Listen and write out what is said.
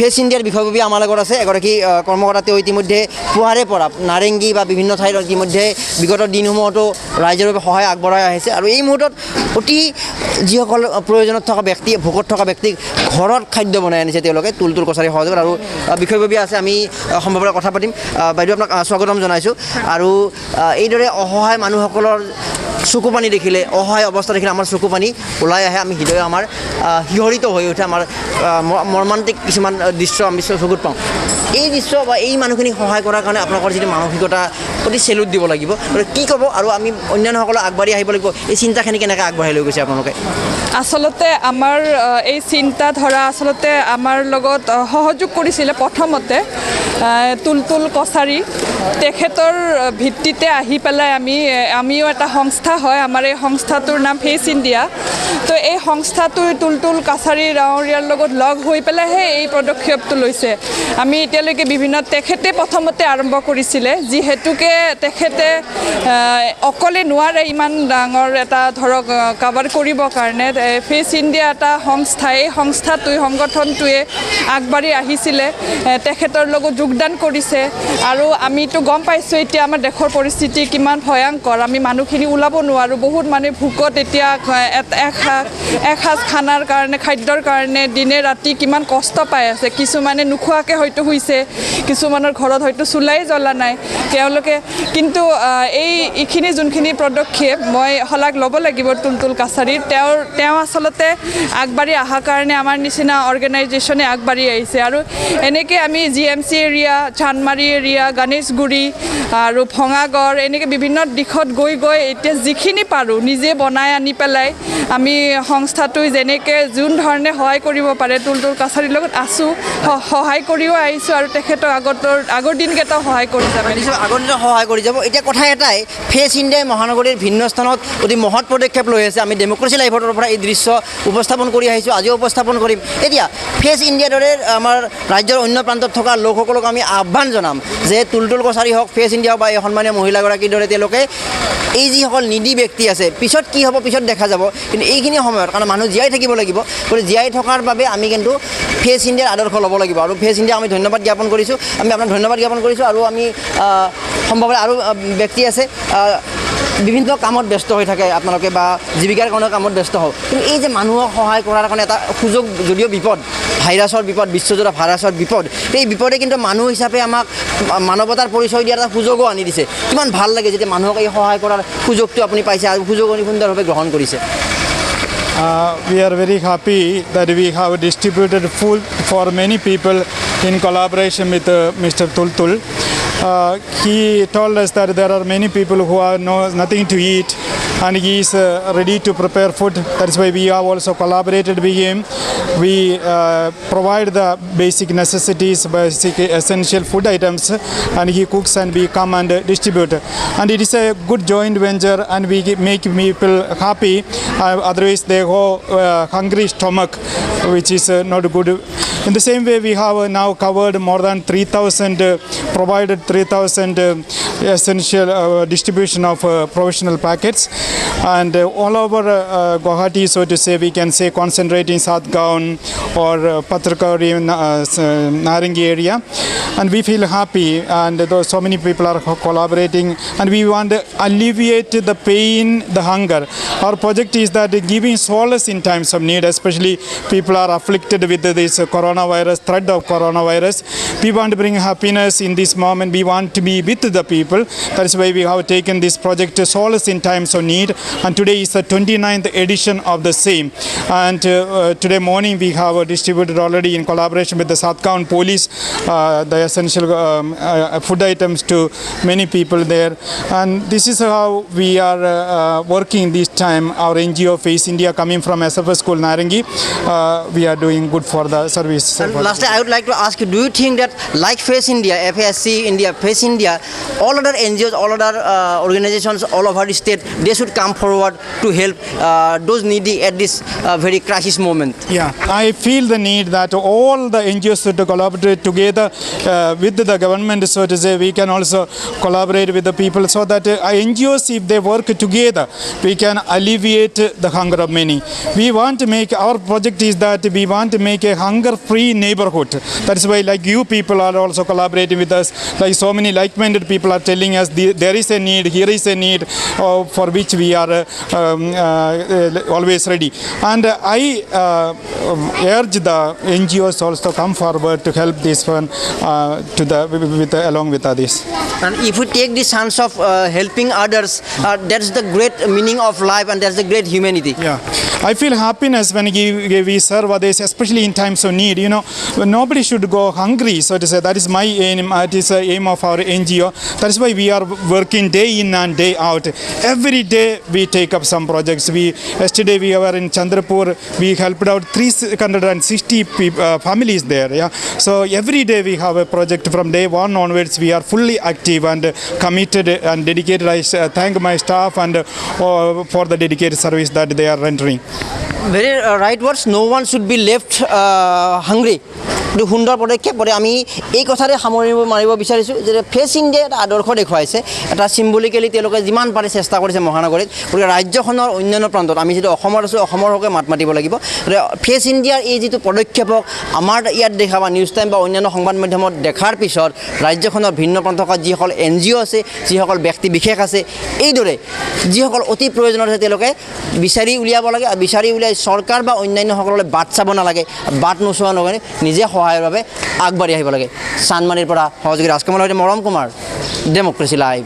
Face ইণ্ডিয়াৰ বিষয়ববীয়া আমাৰ লগত আছে এগৰাকী কৰ্মকৰ্তা। তেওঁ ইতিমধ্যে পুৱাৰে পৰা নাৰেংগী বা বিভিন্ন ঠাইত ইতিমধ্যে বিগত দিনসমূহতো ৰাইজৰ বাবে সহায় আগবঢ়াই আহিছে আৰু এই মুহূৰ্তত অতি যিসকল প্ৰয়োজনত থকা ব্যক্তি, ভোকত থকা ব্যক্তিক ঘৰত খাদ্য বনাই আনিছে তেওঁলোকে তুলতুল কছাৰী সহযোগত। আৰু বিষয়ববীয়া আছে, আমি সম্ভৱপৰে কথা পাতিম। বাইদেউ, আপোনাক স্বাগতম জনাইছোঁ। আৰু এইদৰে অসহায় মানুহসকলৰ চকু পানী দেখিলে, অসহায় অৱস্থা দেখিলে আমাৰ চকু পানী ওলাই আহে, আমি হৃদয় আমাৰ শিহৰিত হৈ উঠে, আমাৰ মৰ্মান্তিক কিছুমান দৃশ্য আমি চকুত পাওঁ। এই দৃশ্য বা এই মানুহখিনিক সহায় কৰাৰ কাৰণে আপোনালোকৰ যিটো মানসিকতা অতি চেলুট দিব লাগিব। কি ক'ব আৰু আমি অন্যান্যসকলক আগবাঢ়ি আহিব লাগিব, এই চিন্তাখিনি কেনেকৈ আগবঢ়াই লৈ গৈছে আপোনালোকে? আচলতে আমাৰ এই চিন্তাধাৰা আচলতে আমাৰ লগত সহযোগ কৰিছিলে প্ৰথমতে তুলতুল কছাৰী, তেখেতৰ ভিত্তিতে আহি পেলাই আমিও এটা সংস্থা হয়, আমাৰ এই সংস্থাটোৰ নাম ফেচ ইণ্ডিয়া। তো এই সংস্থাটোৰ তুলতুল কছাৰী গাঁৱৰীয়াৰ লগত লগ হৈ পেলাইহে এই পদক্ষেপটো লৈছে। আমি এতিয়ালৈকে তেখেতে প্ৰথমতে আৰম্ভ কৰিছিলে, যিহেতুকে তেখেতে অকলে নোৱাৰে ইমান ডাঙৰ এটা ধৰক কাভাৰ কৰিবৰ কাৰণে। ফেচ ইণ্ডিয়া এটা সংস্থা, এই সংগঠনটোৱে আগবাঢ়ি আহিছিলে, তেখেতৰ লগত যোগদান কৰিছে। আৰু আমিতো গম পাইছোঁ এতিয়া আমাৰ দেশৰ পৰিস্থিতি কিমান ভয়ংকৰ, আমি মানুহখিনি ওলাব নোৱাৰোঁ। বহুত মানুহ ভোকত এতিয়া এসাঁজ খানাৰ কাৰণে, খাদ্যৰ কাৰণে দিনে ৰাতি কিমান কষ্ট পাই আছে। কিছুমানে নোখোৱাকৈ হয়তো শুইছে, কিছুমানৰ ঘৰত হয়তো চুলাই জ্বলা নাই তেওঁলোকে। কিন্তু এইখিনি যোনখিনি পদক্ষেপ মই শলাগ ল'ব লাগিব তুলতুল কছাৰীৰ, তেওঁ আচলতে আগবাঢ়ি অহাৰ কাৰণে আমাৰ নিচিনা অৰ্গেনাইজেশ্যনে আগবাঢ়ি আহিছে। আৰু এনেকৈ আমি GMC area, Chandmari area, Ganeshguri আৰু ভঙাগড় এনেকৈ বিভিন্ন দিশত গৈ এতিয়া যিখিনি পাৰোঁ নিজে বনাই আনি পেলাই আমি সংস্থাটোৱে যেনেকৈ যোন ধৰণে সহায় কৰিব পাৰে তুলতুল কছাৰীৰ লগত আছোঁ, সহায় কৰিও আহিছোঁ। আৰু তেখেতক আগৰ দিনকেইটাও সহায় কৰি যাব, আগৰ দিনত সহায় কৰি যাব। এতিয়া কথা এটাই, ফেচ ইণ্ডিয়াই মহানগৰীৰ ভিন্ন স্থানত অতি মহৎ পদক্ষেপ লৈ আছে। আমি ডেম'ক্ৰেচি লাইভৰ পৰা এই দৃশ্য উপস্থাপন কৰি আহিছোঁ, আজিও উপস্থাপন কৰিম। এতিয়া ফেচ ইণ্ডিয়াৰ দৰে আমাৰ ৰাজ্যৰ অন্য প্ৰান্তত থকা লোকসকলক আমি আহ্বান জনাম যে তুলতুল কছাৰী হওক, ফেচ ইণ্ডিয়া হওক বা এই সন্মানীয় মহিলাগৰাকীৰ দৰে তেওঁলোকে এই যিসকল নিডি ব্যক্তি আছে, পিছত কি হ'ব পিছত দেখা যাব, কিন্তু এইখিনি সময়ত কাৰণ মানুহ জীয়াই থাকিব লাগিব, গতিকে জীয়াই থকাৰ বাবে আমি কিন্তু ফেচ ইণ্ডিয়াৰ আদৰ্শ ল'ব লাগিব। আৰু ফেচ ইণ্ডিয়াক আমি ধন্যবাদ জ্ঞাপন কৰিছোঁ, আমি আপোনাক ধন্যবাদ জ্ঞাপন কৰিছোঁ। আৰু আমি সম্ভৱপৰে আৰু ব্যক্তি আছে বিভিন্ন কামত ব্যস্ত হৈ থাকে, আপোনালোকে বা জীৱিকাৰ কাৰণে কামত ব্যস্ত হওক, কিন্তু এই যে মানুহক সহায় কৰাৰ কাৰণে এটা সুযোগ, যদিও বিপদ, ভাইৰাছৰ বিপদ, বিশ্বজোৰা ভাইৰাছৰ বিপদ, এই বিপদে কিন্তু মানুহ হিচাপে আমাক মানৱতাৰ পৰিচয় দিয়াৰ এটা সুযোগো আনি দিছে। কিমান ভাল লাগে যেতিয়া মানুহক এই সহায় কৰাৰ সুযোগটো আপুনি পাইছে আৰু সুযোগ সুন্দৰভাৱে গ্ৰহণ কৰিছে। We are very happy that we have distributed food for many people in collaboration with Mr. Tultul. He told us that there are many people who have nothing to eat and he is ready to prepare food. That's why we have also collaborated with him. We provide the basic necessities, basic essential food items, and he cooks and we come and distribute. And it is a good joint venture and we make people happy. Otherwise they go hungry stomach, which is not good. In the same way, we have now covered more than 3,000, provided 3,000 essential distribution of professional packets. And all over Guwahati, so to say, we can say concentrate in Satgaon or Patrikari, Narengi area. And we feel happy, and so many people are collaborating, and we want to alleviate the pain, the hunger. Our project is that giving solace in times of need, especially people are afflicted with this coronavirus, threat of coronavirus. We want to bring happiness in this moment. We want to be with the people. That is why we have taken this project, Solace in Times of Need, and today is the 29th edition of the same. And today morning we have distributed already in collaboration with the Satgaon police the essential food items to many people there. And this is how we are working this time. Our NGO Face India, coming from SFS School Narengi, we are doing good for the service. And lastly, I would like to ask you, do you think that like Face India, FASC India, Face India, all other NGOs, all other organizations all over the state, they should come forward to help those needy at this very crisis moment? Yeah, I feel the need that all the NGOs should collaborate together with the government, so to say, we can also collaborate with the people so that NGOs, if they work together, we can alleviate the hunger of many. We want to make, our project is that we want to make a hunger-free neighborhood. That is why, like, you people are also collaborating with us. Like, so many like-minded people are telling us there is a need, here is a need, for which we are always ready. And I urge the NGOs also come forward to help this one along with others. And if we take the chance of helping others, that's the great meaning of life, and that's the great humanity. Yeah, I feel happiness when we serve others, especially in times of need. Nobody should go hungry, so to say. That is my aim. It is the aim of our NGO. That is why we are working day in and day out. Every day we take up some projects. Yesterday we were in Chandrapur. We helped out 360 families there. Yeah, so every day we have a project. From day one onwards, we are fully active and committed and dedicated. I thank my staff and for the dedicated service that they are rendering. Very right words. No one should be left hungry. এইটো সুন্দৰ পদক্ষেপ কৰে। আমি এই কথাৰে সামৰি মাৰিব বিচাৰিছোঁ যে ফেচ ইণ্ডিয়া এটা আদৰ্শ দেখুৱাইছে, এটা চিম্বলিকেলি তেওঁলোকে যিমান পাৰে চেষ্টা কৰিছে মহানগৰীত। গতিকে ৰাজ্যখনৰ অন্যান্য প্ৰান্তত আমি যিটো অসমত আছোঁ, অসমৰ হকে মাত মাতিব লাগিব। ফেচ ইণ্ডিয়াৰ এই যিটো পদক্ষেপক আমাৰ ইয়াত দেখা বা নিউজ টাইম বা অন্যান্য সংবাদ মাধ্যমত দেখাৰ পিছত ৰাজ্যখনৰ ভিন্ন প্ৰান্তত যিসকল NGO আছে, যিসকল ব্যক্তি বিশেষ আছে, এইদৰে যিসকল অতি প্ৰয়োজনীয় আছে তেওঁলোকে বিচাৰি উলিয়াব লাগে। আৰু বিচাৰি উলিয়াই চৰকাৰ বা অন্যান্যসকললৈ বাট চাব নালাগে, বাট নোচোৱা নগৈ নিজে সহায়ৰ বাবে আগবাঢ়ি আহিব লাগে। চানমাৰীৰ পৰা সহযোগী ৰাজকুমাৰ সৈতে মৰম কুমাৰ, ডেমক্ৰেচি লাইভ।